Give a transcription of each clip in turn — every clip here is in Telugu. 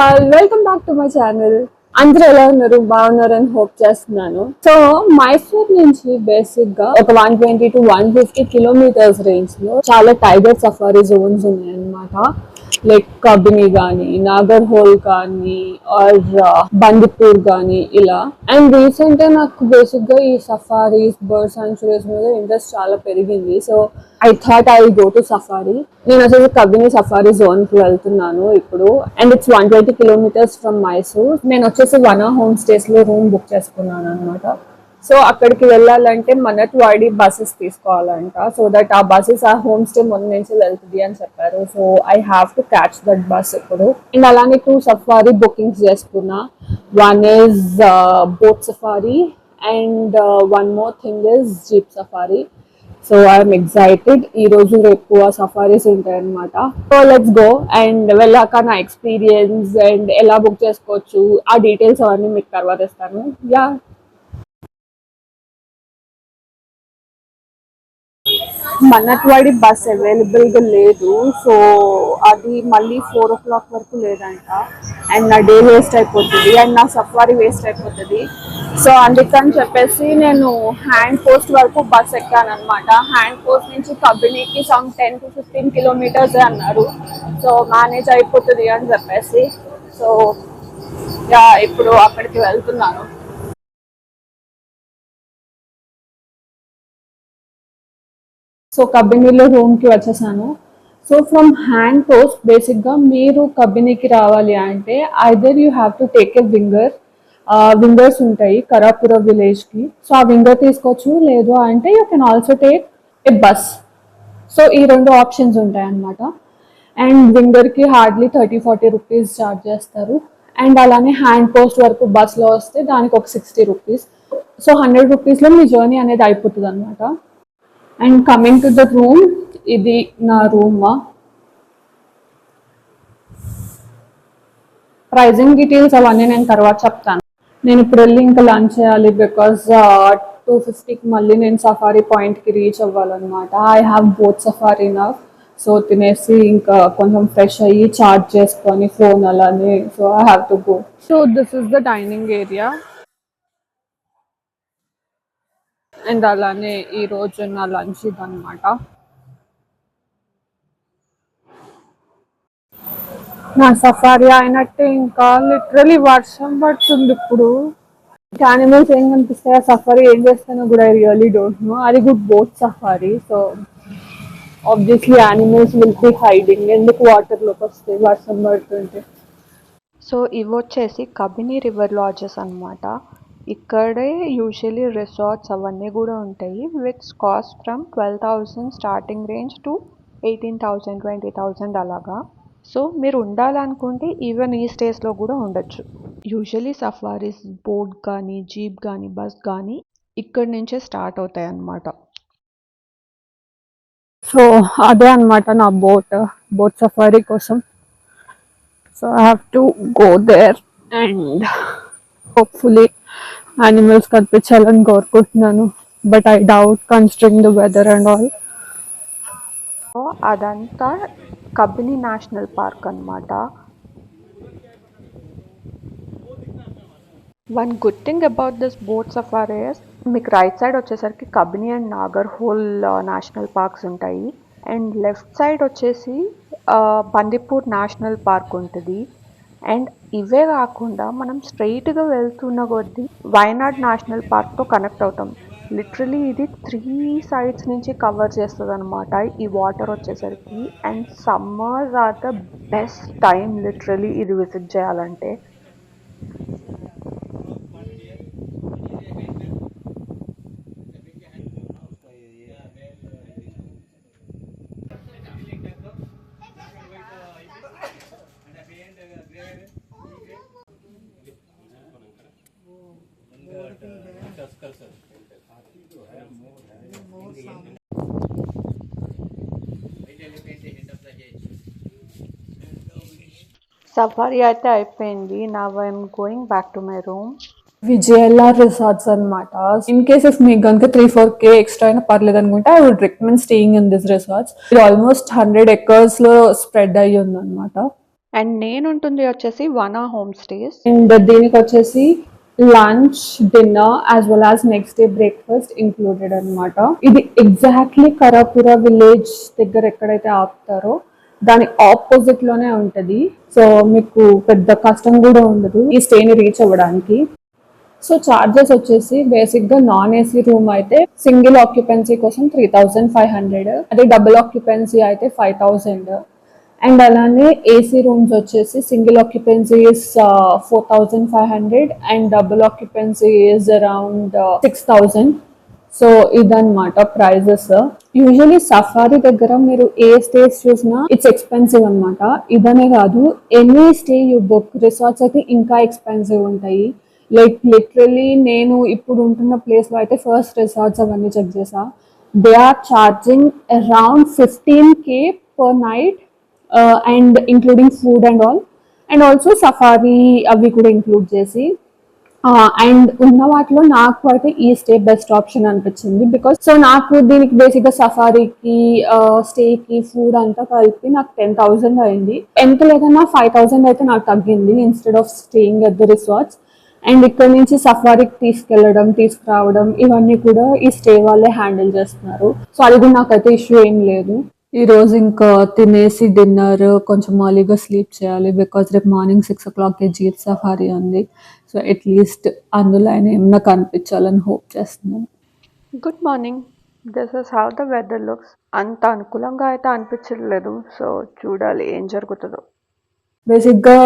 All welcome back to my channel. అందరూ ఎలా ఉన్నారు? బాగున్నారని హోప్ చేస్తున్నాను. సో మైసూర్ నుంచి బేసిక్ గా ఒక 120 to 150 కిలోమీటర్స్ రేంజ్ లో చాలా టైగర్ సఫారీ జోన్స్ ఉన్నాయి అన్నమాట. లైక్ కబిని కానీ, నాగర్హోల్ కానీ, ఆర్ బందిపూర్ కానీ ఇలా. అండ్ రీసెంట్ గా నాకు బేసిక్ గా ఈ సఫారీస్, బర్డ్ సాంచురీస్ మీద ఇంట్రెస్ట్ చాలా పెరిగింది. So I thought I go to safari. నేను వచ్చేసి కబిని సఫారీ జోన్ కి వెళ్తున్నాను ఇప్పుడు. And it's 120 kilometres from Mysore. నేను వచ్చేసి వనా హోమ్ స్టేస్ లో రూమ్ బుక్ చేసుకున్నాను అనమాట. సో అక్కడికి వెళ్ళాలంటే మనట్వాడి బస్సెస్ తీసుకోవాలంట. సో దట్ ఆ బస్సెస్ ఆ హోమ్ స్టే ముందు నుంచి వెళ్తుంది అని చెప్పారు. So I have to catch that bus ఇప్పుడు. అండ్ అలానే 2 సఫారీ బుకింగ్స్ చేసుకున్నా. One is boat safari and one more thing is jeep safari. So I'm excited. ఈ రోజు రేపు ఆ సఫారీస్ ఉంటాయి అనమాట. So let's go. అండ్ వెళ్ళాక నా ఎక్స్పీరియన్స్ అండ్ ఎలా బుక్ చేసుకోవచ్చు ఆ డీటెయిల్స్ అవన్నీ మీకు తర్వాత ఇస్తాను. యా, మనట్వాడి బస్ అవైలబుల్ గా లేదు. సో అది మళ్ళీ 4 o'clock వరకు లేదంట. అండ్ నా డే వేస్ట్ అయిపోతుంది అండ్ నా సఫారీ వేస్ట్ అయిపోతుంది. సో అందుకని చెప్పేసి నేను హ్యాండ్ పోస్ట్ వరకు బస్ ఎక్కాను అనమాట. హ్యాండ్ పోస్ట్ నుంచి కబినీకి సమ్ 10 to 15 కిలోమీటర్స్ అన్నారు. సో మేనేజ్ అయిపోతుంది అని చెప్పేసి సో యా ఇప్పుడు అక్కడికి వెళ్తున్నాను. సో కబినీలో రూమ్కి వచ్చేసాను. సో ఫ్రమ్ హ్యాండ్ పోస్ట్ బేసిక్గా మీరు కబినీకి రావాలి అంటే either you have to take a winger. Wingers ఉంటాయి కరాపుర విలేజ్కి. సో ఆ వింగర్ తీసుకోవచ్చు. లేదు అంటే you can also take a bus. So ఈ 2 ఆప్షన్స్ ఉంటాయి అన్నమాట. అండ్ వింగర్కి హార్డ్లీ 30-40 రూపీస్ ఛార్జ్ చేస్తారు. అండ్ అలానే హ్యాండ్ పోస్ట్ వరకు బస్లో వస్తే దానికి ఒక 60 రూపీస్. సో 100 రూపీస్లో మీ జర్నీ అనేది అయిపోతుంది అనమాట. And coming to the room, ఇది నా రూమ్. ప్రైజింగ్ డీటెయిల్స్ అవన్నీ నేను తర్వాత చెప్తాను. నేను ఇప్పుడు వెళ్ళి ఇంకా లంచ్ చేయాలి. బికాస్ 2:50కి మళ్ళీ నేను సఫారీ పాయింట్కి రీచ్ అవ్వాలన్నమాట. ఐ హ్యావ్ బోత్ సఫారీ నా. సో తినేసి ఇంకా కొంచెం ఫ్రెష్ అయ్యి చార్జ్ చేసుకొని ఫోన్ అలానే. So I have to go. So this is the dining area. And అలానే ఈరోజు నా లంచ్ ఇదన్నమాట. నా సఫారీ అయినట్టే ఇంకా లిటరలీ వర్షం పడుతుంది ఇప్పుడు. యానిమల్స్ ఏం కనిపిస్తాయి, సఫారీ ఏం చేస్తానో కూడా ఐ రియల్లీ డోంట్ నో. అది good boat safari. So obviously animals will be hiding. ఎందుకు వాటర్లోకి వస్తాయి వర్షం పడుతుంటే. సో ఇవి వచ్చేసి కబిని రివర్ లాడ్జెస్ అనమాట. ఇక్కడే యూజువలీ రిసార్ట్స్ అవన్నీ కూడా ఉంటాయి. Which cost from 12,000 starting range to 18,000 20,000 అలాగా. సో మీరు ఉండాలనుకుంటే ఈవెన్ ఈ స్టేస్లో కూడా ఉండొచ్చు. యూజువలీ సఫారీస్ బోట్ కానీ, జీప్ కానీ, బస్ కానీ ఇక్కడి నుంచే స్టార్ట్ అవుతాయి అన్నమాట. సో అదే అనమాట నా బోట్ సఫారీ కోసం. So I have to go there and hopefully animals కనిపించాలని కోరుకుంటున్నాను. But I doubt considering the weather and all. So అదంతా కబిని నేషనల్ పార్క్ అనమాట. One good thing about this boat safari is మీకు రైట్ సైడ్ వచ్చేసరికి Kabini and Nagarhole national parks ఉంటాయి. అండ్ లెఫ్ట్ సైడ్ వచ్చేసి బందిపూర్ నేషనల్ పార్క్ ఉంటుంది. అండ్ ఇవే కాకుండా మనం స్ట్రైట్గా వెళ్తున్న కొద్దీ వయనాడ్ నేషనల్ పార్క్తో కనెక్ట్ అవుతాం. లిటరలీ ఇది 3 sides నుంచి కవర్ చేస్తుంది అనమాట ఈ వాటర్ వచ్చేసరికి. And summers are the best time literally ఇది విజిట్ చేయాలంటే. సఫారీ అయితే అయిపోయింది. Now I'm going back to my room. విజయల్లార్ రిసార్ట్స్ అనమాట. ఇన్ కేసెస్ మీకు కనుక 3-4K ఎక్స్ట్రా అయినా పర్లేదు అనుకుంటే I would recommend staying in this resorts. ఇది ఆల్మోస్ట్ 100 acres లో స్ప్రెడ్ అయ్యి ఉంది అనమాట. అండ్ నేను ఉంటుంది వచ్చేసి వనా హోమ్ స్టేస్. అండ్ దీనికి వచ్చేసి lunch, dinner as well as next day breakfast included అన్నమాట. ఇది ఎగ్జాక్ట్లీ కరాపురా విలేజ్ దగ్గర ఎక్కడైతే ఆపుతారో దాని ఆపోజిట్ లోనే ఉంటది. సో మీకు పెద్ద కష్టం కూడా ఉండదు ఈ స్టేని రీచ్ అవ్వడానికి. సో చార్జెస్ వచ్చేసి బేసిక్ గా నాన్ ఏసీ రూమ్ అయితే సింగిల్ ఆక్యుపెన్సీ కోసం 3,500, అదే డబుల్ ఆక్యుపెన్సీ అయితే 5,000. అండ్ అలానే ఏసీ రూమ్స్ వచ్చేసి single occupancy is 4,500 and double occupancy is around 6,000. So ఇదన్నమాట ప్రైజెస్. యూజువలీ సఫారీ దగ్గర మీరు ఏ స్టేస్ చూసినా ఇట్స్ ఎక్స్పెన్సివ్ అనమాట. ఇదనే కాదు, any stay you book resorts అయితే ఇంకా ఎక్స్పెన్సివ్ ఉంటాయి. లైక్ లిటరలీ నేను ఇప్పుడు ఉంటున్న ప్లేస్ లో అయితే ఫస్ట్ రిసార్ట్స్ అవన్నీ చెక్ చేసా. They are charging around 15K per night and including food and all, and also safari అవి కూడా ఇంక్లూడ్ చేసి. అండ్ ఉన్న వాటిలో నాకు అయితే ఈ స్టే బెస్ట్ ఆప్షన్ అనిపించింది. బికాస్ సో నాకు దీనికి బేసిక్గా సఫారీకి, స్టేకి, ఫుడ్ అంతా కలిపి నాకు 10,000 అయింది. ఎంత లేదన్నా 5,000 అయితే నాకు తగ్గింది instead of staying at the resorts. And ఇక్కడ నుంచి సఫారీకి తీసుకెళ్లడం, తీసుకురావడం ఇవన్నీ కూడా ఈ స్టే వాళ్ళే హ్యాండిల్ చేస్తున్నారు. సో అది కూడా నాకైతే ఇష్యూ ఏం లేదు. ఈ రోజు ఇంకా తినేసి డిన్నర్ కొంచెం మార్లీగా స్లీప్ చేయాలి. బికాస్ రేపు మార్నింగ్ 6 o'clock జీప్ సఫారీ ఉంది. సో అట్లీస్ట్ అందులో ఆయన ఏమన్నా కనిపించాలని హోప్ చేస్తున్నాను. Good morning. This is how the weather looks. అంత అనుకూలంగా అయితే అనిపించట్లేదు. సో చూడాలి ఏం జరుగుతుందో. బేసిక్గా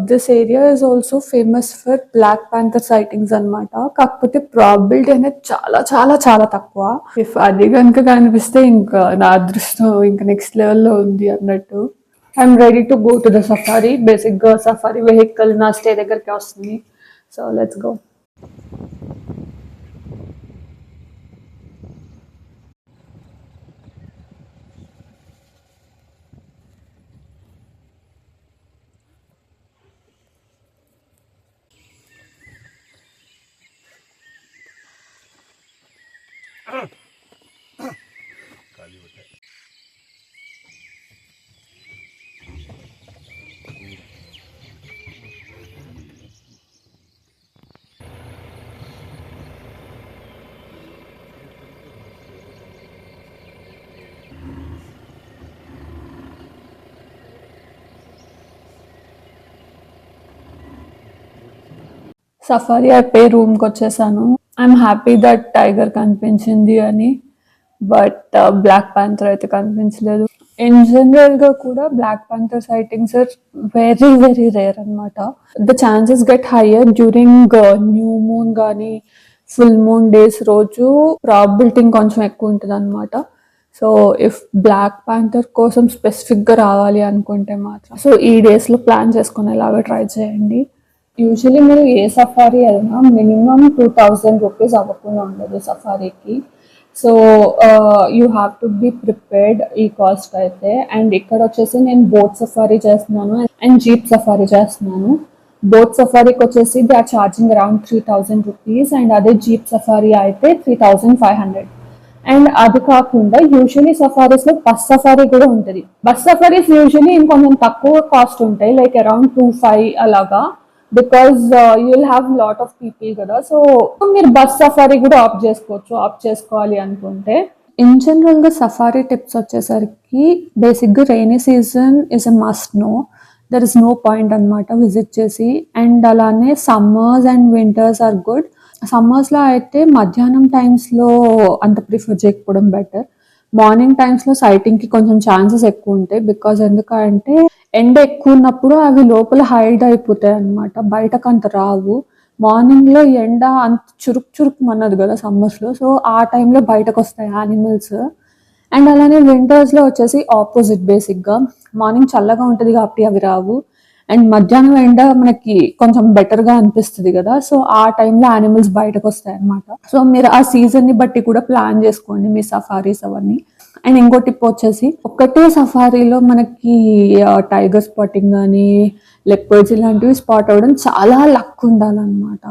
this area is also famous for black panther sightings అనమాట. కాకపోతే ప్రాబిలిటీ అనేది చాలా చాలా చాలా తక్కువ. ఇఫ్ అది కనుక కనిపిస్తే ఇంకా నా అదృష్టం ఇంకా నెక్స్ట్ లెవెల్లో ఉంది అన్నట్టు. I'm ready to go to the safari. బేసిక్గా సఫారీ వెహికల్ నా స్టే దగ్గరికి వస్తుంది. So let's go. సఫారీ అయిపోయి రూమ్కి వచ్చేసాను. ఐఎమ్ హ్యాపీ దట్ టైగర్ కనిపించింది అని, బట్ బ్లాక్ ప్యాంథర్ అయితే కనిపించలేదు. ఇన్ జనరల్ గా కూడా black panther sightings are very very rare అనమాట. The chances get higher during new moon కానీ ఫుల్ మూన్ డేస్ రోజు ప్రాబిలిటీ కొంచెం ఎక్కువ ఉంటుంది అనమాట. సో ఇఫ్ బ్లాక్ ప్యాంథర్ కోసం స్పెసిఫిక్గా రావాలి అనుకుంటే మాత్రం సో ఈ డేస్లో ప్లాన్ చేసుకునేలాగా ట్రై చేయండి. యూజువలీ మీరు ఏ సఫారీ అయినా మినిమం 2,000 రూపీస్ అవ్వకుండా ఉండదు సఫారీకి. So you have to be prepared ఈ కాస్ట్ అయితే. అండ్ ఇక్కడ వచ్చేసి నేను బోట్ సఫారీ చేస్తున్నాను అండ్ జీప్ సఫారీ చేస్తున్నాను. బోట్ సఫారీకి వచ్చేసి they are charging around 3,000 rupees and అదే జీప్ సఫారీ అయితే 3,500. అండ్ అది కాకుండా యూజువలీ సఫారీస్ లో బస్ సఫారీ కూడా ఉంటుంది. బస్ సఫారీస్ యూజువలీ ఇంకొంచెం తక్కువ కాస్ట్ ఉంటాయి, లైక్ అరౌండ్ 2,500 అలాగా. Because you will have lot of people కదా. సో మీరు బస్ సఫారీ కూడా ఆప్ట్ చేసుకోవాలి అనుకుంటే. ఇన్ జనరల్ గా సఫారీ టిప్స్ వచ్చేసరికి బేసిక్ గా rainy season is a must no. There is no point అనమాట విజిట్ చేసి. అండ్ అలానే summers and winters are good. Summers లో అయితే మధ్యాహ్నం టైమ్స్ లో అంత ప్రిఫర్ చేయకపోవడం బెటర్. మార్నింగ్ టైమ్స్ లో సైటింగ్ కి కొంచెం ఛాన్సెస్ ఎక్కువ ఉంటాయి. బికాస్ ఎందుకంటే ఎండ ఎక్కువ ఉన్నప్పుడు అవి లోపల హైడ్ అయిపోతాయి అనమాట, బయటకు అంత రావు. మార్నింగ్ లో ఎండ అంత చురుకు అన్నది కదా సమ్మర్స్ లో. సో ఆ టైంలో బయటకు వస్తాయి యానిమల్స్. అండ్ అలానే వింటర్స్ లో వచ్చేసి ఆపోజిట్. బేసిక్ గా మార్నింగ్ చల్లగా ఉంటుంది కాబట్టి అవి రావు. అండ్ మధ్యాహ్నం ఎండ మనకి కొంచెం బెటర్ గా అనిపిస్తుంది కదా. సో ఆ టైంలో యానిమల్స్ బయటకు వస్తాయి అనమాట. సో మీరు ఆ సీజన్ ని బట్టి కూడా ప్లాన్ చేసుకోండి మీ సఫారీస్ అవన్నీ. అండ్ ఇంకో టిప్ వచ్చేసి ఒకటే సఫారీలో మనకి టైగర్ స్పాటింగ్ కానీ లెపర్డ్స్ ఇలాంటివి స్పాట్ అవ్వడం చాలా లక్ ఉండాలన్నమాట.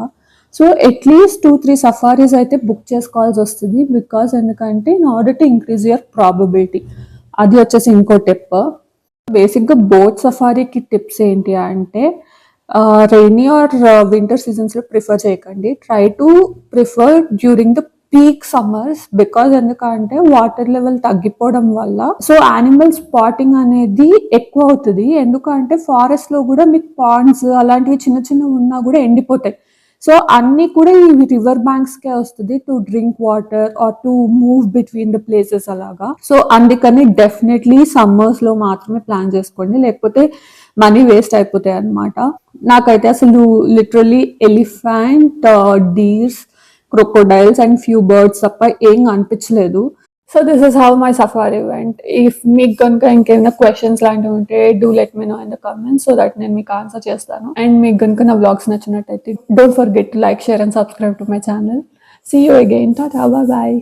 సో అట్లీస్ట్ 2-3 సఫారీస్ అయితే బుక్ చేసుకోవాల్సి వస్తుంది. బికాస్ ఎందుకంటే in order to increase your probability. అది వచ్చేసి ఇంకో టిప్. బేసిక్గా బోట్ సఫారీకి టిప్స్ ఏంటి అంటే రైనీ ఆర్ వింటర్ సీజన్స్లో ప్రిఫర్ చేయకండి. Try to prefer during the peak summers, because ఎందుకంటే వాటర్ లెవెల్ తగ్గిపోవడం వల్ల సో యానిమల్ స్పాటింగ్ అనేది ఎక్కువ అవుతుంది. ఎందుకంటే ఫారెస్ట్ లో కూడా మీకు పాండ్స్ అలాంటివి చిన్న చిన్నవి ఉన్నా కూడా ఎండిపోతాయి. సో అన్ని కూడా ఈ రివర్ బ్యాంక్స్ కే వస్తుంది to drink water or to move between the places అలాగా. సో అందుకని డెఫినెట్లీ సమ్మర్స్ లో మాత్రమే ప్లాన్ చేసుకోండి, లేకపోతే మనీ వేస్ట్ అయిపోతాయి అన్నమాట. నాకైతే అసలు literally elephant, deers, crocodiles and few birds తప్ప ఏం అనిపించలేదు. So this is how my safari event. If మీకు కనుక ఇంకేమైనా క్వశ్చన్స్ లాంటివి ఉంటే do let me know in the comments so that నేను మీకు ఆన్సర్ చేస్తాను. అండ్ మీకు కనుక నా వ్లాగ్స్ నచ్చినట్టయితే don't forget to like, share and subscribe to my channel. See you again. Tata, bye bye.